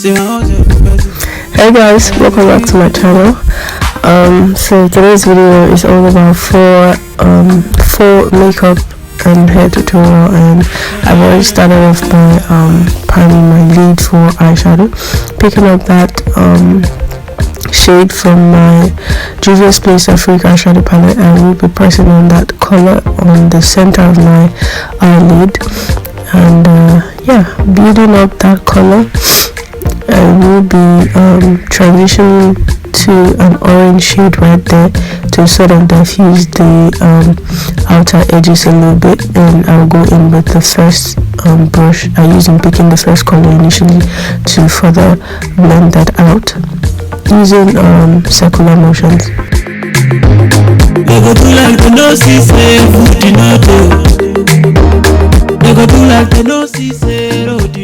Hey guys, welcome back to my channel. So today's video is all about four makeup and hair tutorial, and I've already started off by priming my lid for eyeshadow, picking up that shade from my Juviasplace Afrique eyeshadow palette, and we'll be pressing on that color on the center of my eyelid, and building up that color. And we'll be transitioning to an orange shade right there to sort of diffuse the outer edges a little bit, and I'll go in with the first brush I use in picking the first color initially to further blend that out using circular motions.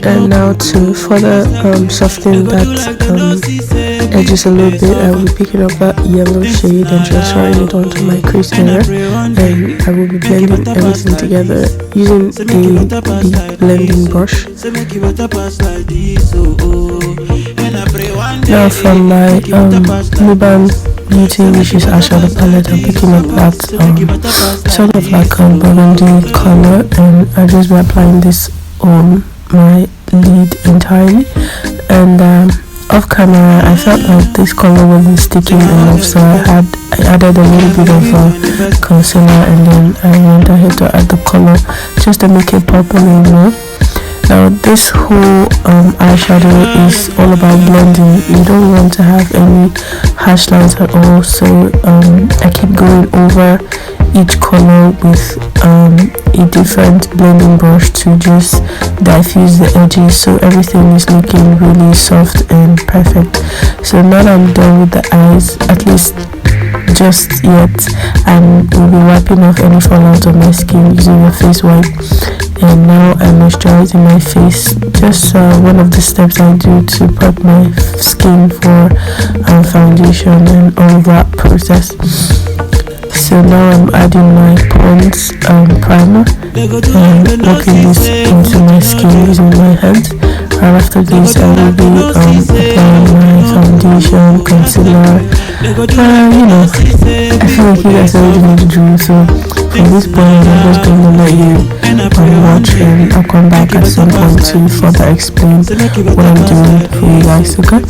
And now to further soften that edges a little bit, I will be picking up that yellow shade and transferring it onto my crease area, and I will be blending everything together using a big blending brush. Now from my Nubanbeauty, which is eyeshadow palette, I'm picking up that sort of like a burgundy color, and I'll just be applying this on my lid entirely. And off camera I felt like this color wasn't sticking enough, so I added a little bit of concealer, and then I went ahead to add the color just to make it pop a little more. Now this whole eyeshadow is all about blending. You don't want to have any harsh lines at all, so I keep going over each color with a different blending brush to just diffuse the edges, so everything is looking really soft and perfect. So now that I'm done with the eyes, at least just yet, and will be wiping off any fallout on my skin using a face wipe. And now I'm moisturizing my face, just one of the steps I do to prep my skin for foundation and all of that process. So now I'm adding my Pond's primer and working this into my skin using my hands. Right after this, I will be applying my foundation, concealer. I feel like you guys already know the drill, so from this point I'm just going to let you watch, and I'll come back at some point to further explain what I'm doing for you guys, okay?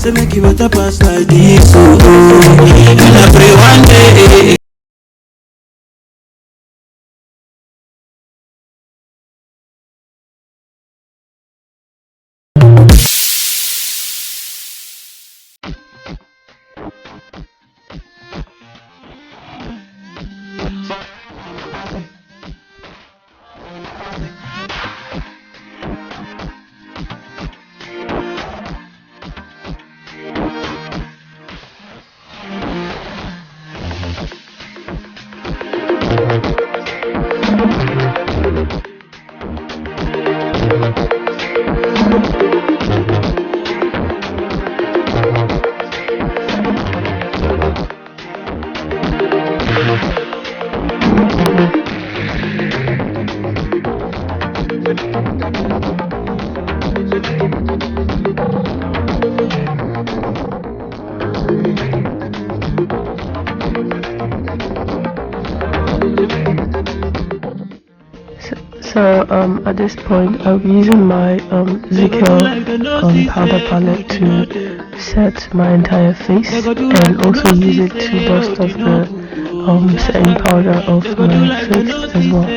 So at this point I'll be using my Zikelcosmetics powder palette to set my entire face, and also use it to dust off the setting powder off my face as well.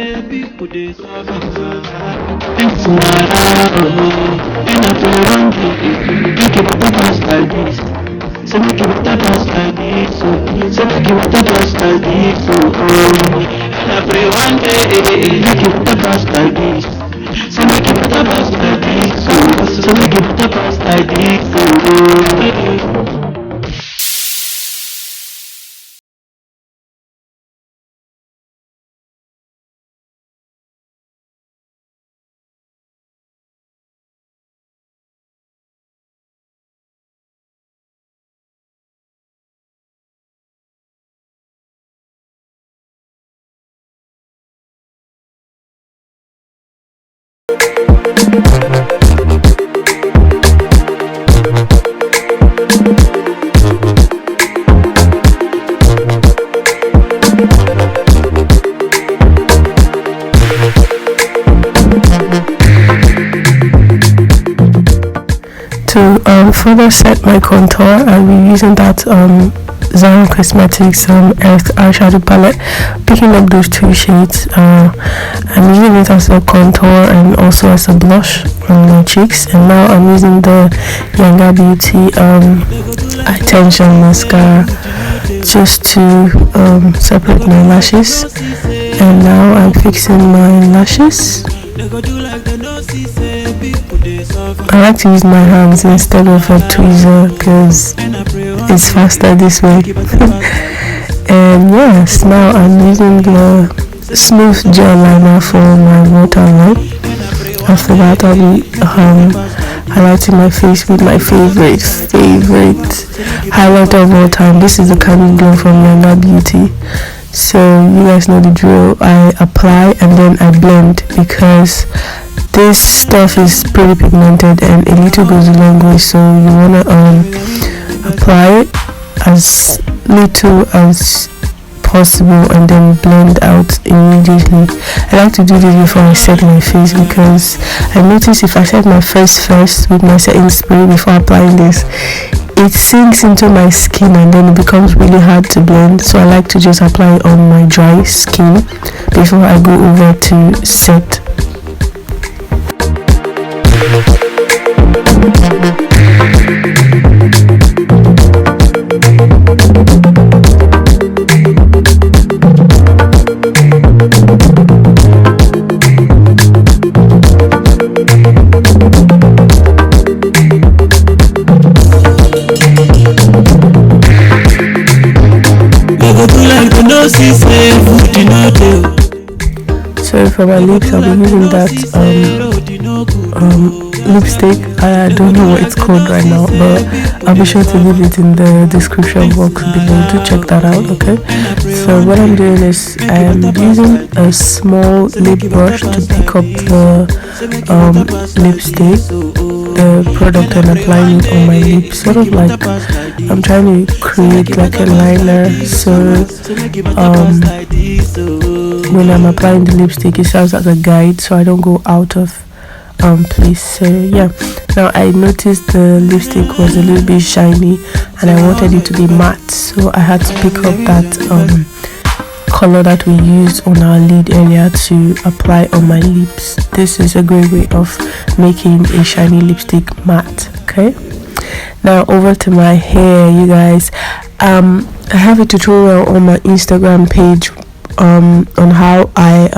further set my contour, I'll be using that Zikelcosmetics Earth eyeshadow palette, picking up those two shades. I'm using it as a contour and also as a blush on my cheeks, and now I'm using the Yangabeauty eyetention mascara just to separate my lashes. And now I'm fixing my lashes. I like to use my hands instead of a tweezer because it's faster this way. And yes, now I'm using the smooth gel liner for my waterline. After that, I'll be highlighting my face with my favorite highlighter of all time. This is the Candy Glow from Yangabeauty. So you guys know the drill. I apply and then I blend because this stuff is pretty pigmented and a little goes a long way. So you wanna apply it as little as possible and then blend out immediately. I like to do this before I set my face because I notice if I set my face first with my setting spray before applying this, it sinks into my skin and then it becomes really hard to blend. So I like to just apply it on my dry skin before I go over to set. So for my lips, I'll be using that lipstick. I don't know what it's called right now, but I'll be sure to leave it in the description box below to check that out. Okay, so what I'm doing is I'm using a small lip brush to pick up the lipstick, the product, and applying it on my lips, sort of like I'm trying to create like a liner. So when I'm applying the lipstick, it serves as a guide so I don't go out of place. So yeah, now I noticed the lipstick was a little bit shiny and I wanted it to be matte, so I had to pick up that color that we used on our lid earlier to apply on my lips. This is a great way of making a shiny lipstick matte. Okay, now over to my hair, you guys. I have a tutorial on my Instagram page on how I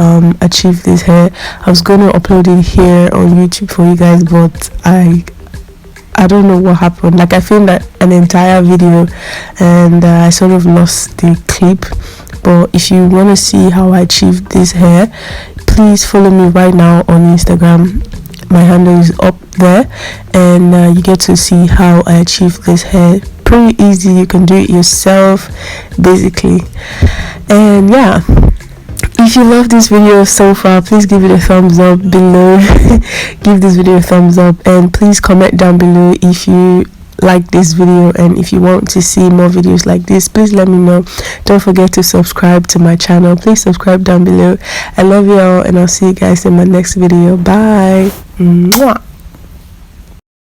achieve this hair. I was going to upload it here on YouTube for you guys, but I don't know what happened. Like I filmed an entire video and I sort of lost the clip. But if you want to see how I achieved this hair, please follow me right now on Instagram. My handle is up there, and you get to see how I achieved this hair. Pretty easy, you can do it yourself basically. And yeah, if you love this video so far, please give it a thumbs up below. Give this video a thumbs up, and please comment down below if you like this video, and if you want to see more videos like this, please let me know. Don't forget to subscribe to my channel. Please subscribe down below. I love you all, and I'll see you guys in my next video. Bye. Mwah.